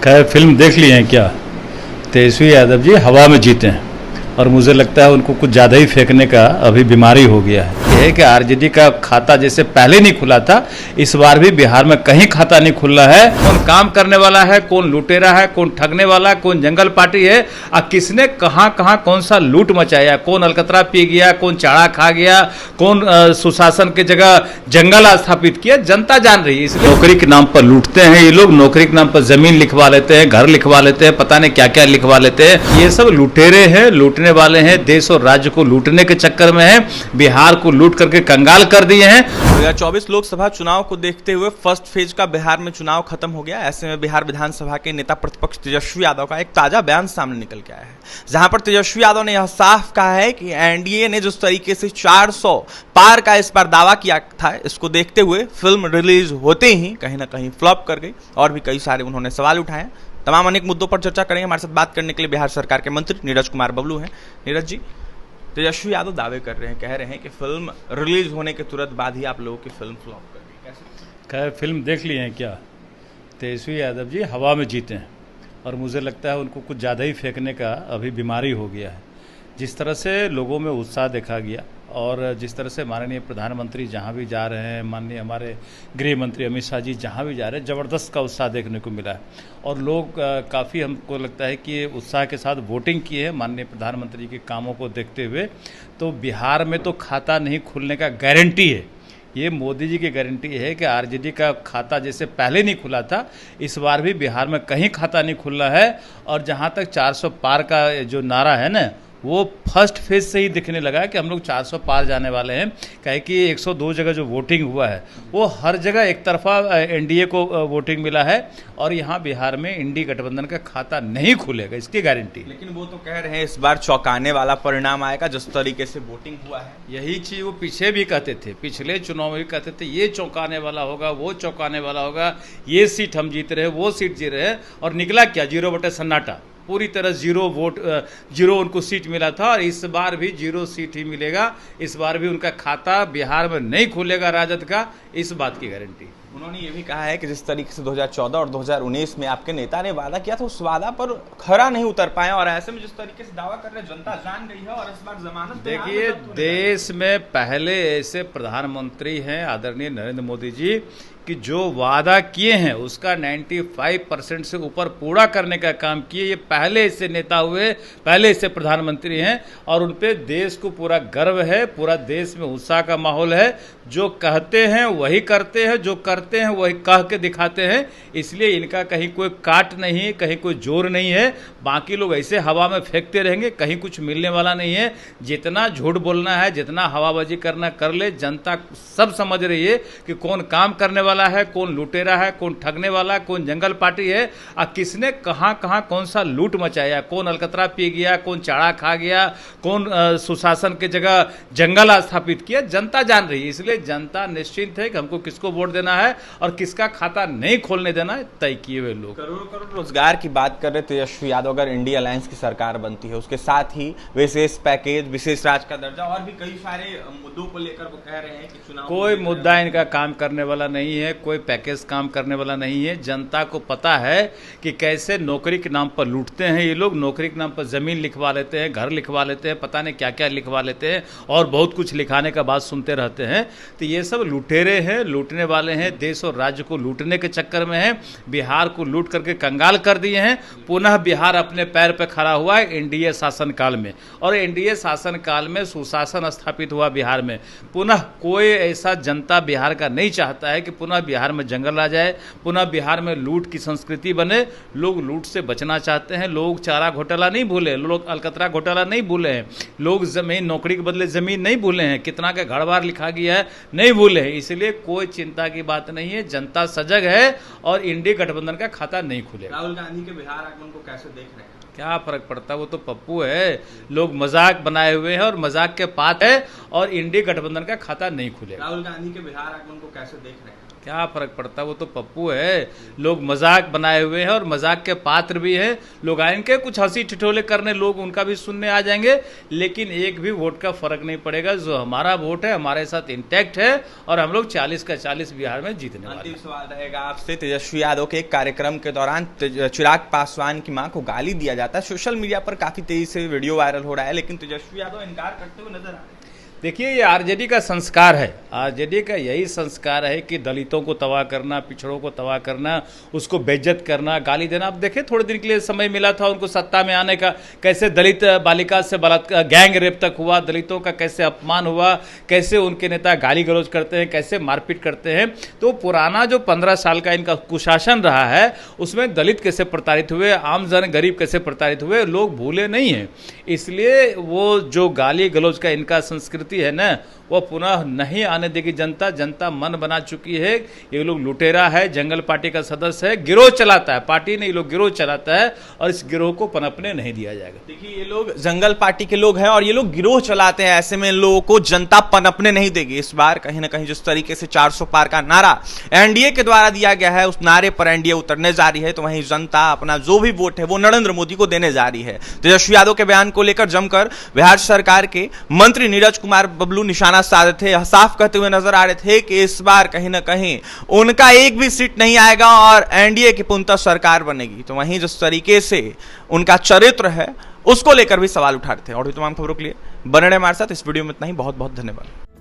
खैर फिल्म देख ली है क्या? तेजस्वी यादव जी हवा में जीते हैं और मुझे लगता है उनको कुछ ज़्यादा ही फेंकने का अभी बीमारी हो गया है। यह है कि आरजेडी का खाता जैसे पहले नहीं खुला था, इस बार भी बिहार में कहीं खाता नहीं खुल रहा है। कौन काम करने वाला है, कौन लुटेरा है, कौन ठगने वाला है, कौन जंगल पार्टी है और किसने कहाँ कहाँ कौन सा लूट मचाया, कौन अलकतरा पी गया, कौन चाड़ा खा गया, कौन सुशासन की जगह जंगल स्थापित किया, जनता जान रही है। इसलिए नौकरी के नाम पर लूटते हैं ये लोग, नौकरी के नाम पर जमीन लिखवा लेते हैं, घर लिखवा लेते हैं, पता नहीं क्या क्या लिखवा लेते हैं। ये सब लुटेरे हैं, लूटने वाले हैं, देश और राज्य को लूटने के चक्कर में हैं, बिहार को लूट करके कंगाल कर दिए हैं। 2024 लोकसभा चुनाव को देखते हुए फर्स्ट फेज का बिहार में चुनाव खत्म हो गया। ऐसे में बिहार विधानसभा के नेता प्रतिपक्ष तेजस्वी यादव का एक ताजा बयान सामने निकल के आया है, जहां पर तेजस्वी यादव ने यह साफ कहा है कि एनडीए ने जिस तरीके से 400 पार का इस बार दावा किया था, इसको देखते हुए फिल्म रिलीज होते ही कहीं ना कहीं फ्लॉप कर गई। और भी कई सारे उन्होंने सवाल उठाए। तमाम अनेक मुद्दों पर चर्चा करेंगे। हमारे साथ बात करने के लिए बिहार सरकार के मंत्री नीरज कुमार बबलू हैं। नीरज जी, तेजस्वी यादव दावे कर रहे हैं, कह रहे हैं कि फिल्म रिलीज होने के तुरंत बाद ही आप लोगों की फिल्म फ्लॉप कर गई, कैसे? खैर फिल्म देख ली है क्या? तेजस्वी यादव जी हवा में जीते हैं और मुझे लगता है उनको कुछ ज़्यादा ही फेंकने का अभी बीमारी हो गया है। जिस तरह से लोगों में उत्साह देखा गया और जिस तरह से माननीय प्रधानमंत्री जहाँ भी जा रहे हैं, माननीय हमारे गृह मंत्री अमित शाह जी जहाँ भी जा रहे हैं, ज़बरदस्त का उत्साह देखने को मिला है। और लोग काफ़ी, हमको लगता है कि उत्साह के साथ वोटिंग किए हैं माननीय प्रधानमंत्री के कामों को देखते हुए। तो बिहार में तो खाता नहीं खुलने का गारंटी है, ये मोदी जी की गारंटी है कि आरजेडी का खाता जैसे पहले नहीं खुला था, इस बार भी बिहार में कहीं खाता नहीं खुल रहा है। और जहाँ तक 400 पार का जो नारा है ना, वो फर्स्ट फेज से ही दिखने लगा है कि हम लोग 400 पार जाने वाले हैं। कहे कि 102 जगह जो वोटिंग हुआ है वो हर जगह एक तरफा एनडीए को वोटिंग मिला है और यहाँ बिहार में इंडी गठबंधन का खाता नहीं खुलेगा, इसकी गारंटी। लेकिन वो तो कह रहे हैं इस बार चौंकाने वाला परिणाम आएगा जिस तरीके से वोटिंग हुआ है। यही चीज़ वो पीछे भी कहते थे, पिछले चुनाव में भी कहते थे ये चौंकाने वाला होगा, वो चौंकाने वाला होगा, ये सीट हम जीत रहे, वो सीट जीत रहे। और निकला क्या? 0 बटे सन्नाटा, पूरी तरह 0 वोट, 0 उनको सीट मिला था और इस बार भी 0 सीट ही मिलेगा। इस बार भी उनका खाता बिहार में नहीं खुलेगा राजद का, इस बात की गारंटी। उन्होंने ये भी कहा है कि जिस तरीके से 2014 और 2019 में आपके नेता ने वादा किया था, उस वादा पर खरा नहीं उतर पाए और ऐसे में जिस तरीके से दावा कर रहे हैं जनता जान गई है और इस बार जमानत। देखिए, देश में पहले ऐसे प्रधानमंत्री हैं आदरणीय नरेंद्र मोदी जी कि जो वादा किए हैं उसका 95% से ऊपर पूरा करने का काम किए। ये पहले ऐसे नेता हुए, पहले ऐसे प्रधानमंत्री हैं और उन पे देश को पूरा गर्व है, पूरा देश में उत्साह का माहौल है। जो कहते हैं वही करते हैं, जो करते हैं वही कह के दिखाते हैं। इसलिए इनका कहीं कोई काट नहीं है, कहीं कोई जोर नहीं है। बाकी लोग ऐसे हवा में फेंकते रहेंगे, कहीं कुछ मिलने वाला नहीं है। जितना झूठ बोलना है, जितना हवाबाजी करना कर ले, जनता सब समझ रही है कि कौन काम करने वाला है, कौन लुटेरा है, कौन ठगने वाला, कौन जंगल पार्टी है और किसने कहां कहां कौन सा लूट मचाया, कौन अलकतरा पी गया, कौन चाड़ा खा गया, कौन सुशासन की जगह जंगल स्थापित किया, जनता जान रही है। इसलिए जनता निश्चिंत है कि हमको किसको वोट देना है और किसका खाता नहीं खोलने देना है, तय किए हुए लोग। करोड़ करोड़ रोजगार की बात कर रहे तेजस्वी यादव, अगर इंडिया अलायंस की सरकार बनती है उसके साथ ही विशेष पैकेज, विशेष राज्य का दर्जा और भी कई सारे मुद्दों को लेकर वो कह रहे हैं कि चुनाव कोई मुद्दा इनका काम करने वाला नहीं है, कोई पैकेज काम करने वाला नहीं है। जनता को पता है कि कैसे नौकरी के नाम पर लूटते हैं ये लोग, नौकरी के नाम पर जमीन लिखवा लेते हैं, घर लिखवा लेते हैं, पता नहीं क्या क्या लिखवा लेते हैं और बहुत कुछ लिखाने का बात सुनते रहते हैं। तो ये सब लुटेरे हैं, लूटने वाले हैं, देश और राज्य को लूटने के चक्कर में हैं, बिहार को लूट करके कंगाल कर दिए हैं। पुनः बिहार अपने पैर पर खड़ा हुआ है एनडीए शासनकाल में और एनडीए शासनकाल में सुशासन स्थापित हुआ बिहार में। पुनः कोई ऐसा जनता बिहार का नहीं चाहता है कि पुनः बिहार में जंगल आ जाए, पुनः बिहार में लूट की संस्कृति बने। लोग लूट से बचना चाहते हैं। लोग चारा घोटाला नहीं भूले, लोग अलकतरा घोटाला नहीं भूले हैं, लोग जमीन, नौकरी के बदले जमीन नहीं भूले हैं, कितना का घर बार लिखा गया है नहीं भूले हैं। इसलिए कोई चिंता की बात नहीं है, जनता सजग है और इंडी गठबंधन का खाता नहीं खुलेगा। राहुल गांधी के बिहार आगमन को कैसे देख रहे हैं? क्या फर्क पड़ता है, वो तो पप्पू है। लोग मजाक बनाए हुए हैं और मजाक के पात्र है और इंडी गठबंधन का खाता नहीं खुलेगा। राहुल गांधी के बिहार आगमन को कैसे देख रहे हैं? क्या फर्क पड़ता है, वो तो पप्पू है। लोग मजाक बनाए हुए हैं और मजाक के पात्र भी हैं। लोग आएंगे कुछ हंसी ठिठोले करने, लोग उनका भी सुनने आ जाएंगे, लेकिन एक भी वोट का फर्क नहीं पड़ेगा। जो हमारा वोट है हमारे साथ इंटैक्ट है और हम लोग 40 का 40 बिहार में जीतने वाले हैं। अंतिम सवाल रहेगा आपसे, तेजस्वी यादव के एक कार्यक्रम के दौरान चिराग पासवान की मां को गाली दिया जाता है, सोशल मीडिया पर काफी तेजी से वीडियो वायरल हो रहा है, लेकिन तेजस्वी यादव इनकार करते हुए नजर आ रहे हैं। देखिए, ये आरजेडी का संस्कार है। आरजेडी का यही संस्कार है कि दलितों को तबाह करना, पिछड़ों को तबाह करना, उसको बेइज्जत करना, गाली देना। अब देखिए, थोड़े दिन के लिए समय मिला था उनको सत्ता में आने का, कैसे दलित बालिका से बलात्कार, गैंग रेप तक हुआ, दलितों का कैसे अपमान हुआ, कैसे उनके नेता गाली गलौज करते हैं, कैसे मारपीट करते हैं। तो पुराना जो 15 साल का इनका कुशासन रहा है, उसमें दलित कैसे प्रताड़ित हुए, आम जन गरीब कैसे प्रताड़ित हुए, लोग भूले नहीं हैं। इसलिए वो जो गाली गलौज का इनका संस्कृति है ना, वो पुनः नहीं आने देगी जनता। जनता मन बना चुकी है। ये लोग लुटेरा है, जंगल पार्टी का सदस्य है, गिरोह चलाता है, पार्टी नहीं, लोग गिरोह चलाता है और इस गिरोह को पनपने नहीं दिया जाएगा। देखिए, ये लोग जंगल पार्टी के लोग हैं और ये लोग गिरोह चलाते हैं, ऐसे में इन लोगों को जनता पनपने नहीं देगी। इस बार कहीं ना कहीं जिस तरीके से 400 पार का नारा एनडीए के द्वारा दिया गया है, उस नारे पर एनडीए उतरने जा रही है, तो वहीं जनता अपना जो भी वोट है वो नरेंद्र मोदी को देने जा रही है। तेजस्वी यादव के बयान को लेकर जमकर बिहार सरकार के मंत्री नीरज कुमार बबलू निशाना साधे थे, साफ कहते हुए नजर आ रहे थे कि इस बार कहीं ना कहीं उनका एक भी सीट नहीं आएगा और एनडीए की पूर्णतः सरकार बनेगी। तो वहीं जिस तरीके से उनका चरित्र है उसको लेकर भी सवाल उठा रहे थे। और भी तमाम खबरों के लिए बने रहे हमारे साथ। इस वीडियो में इतना ही। बहुत बहुत धन्यवाद।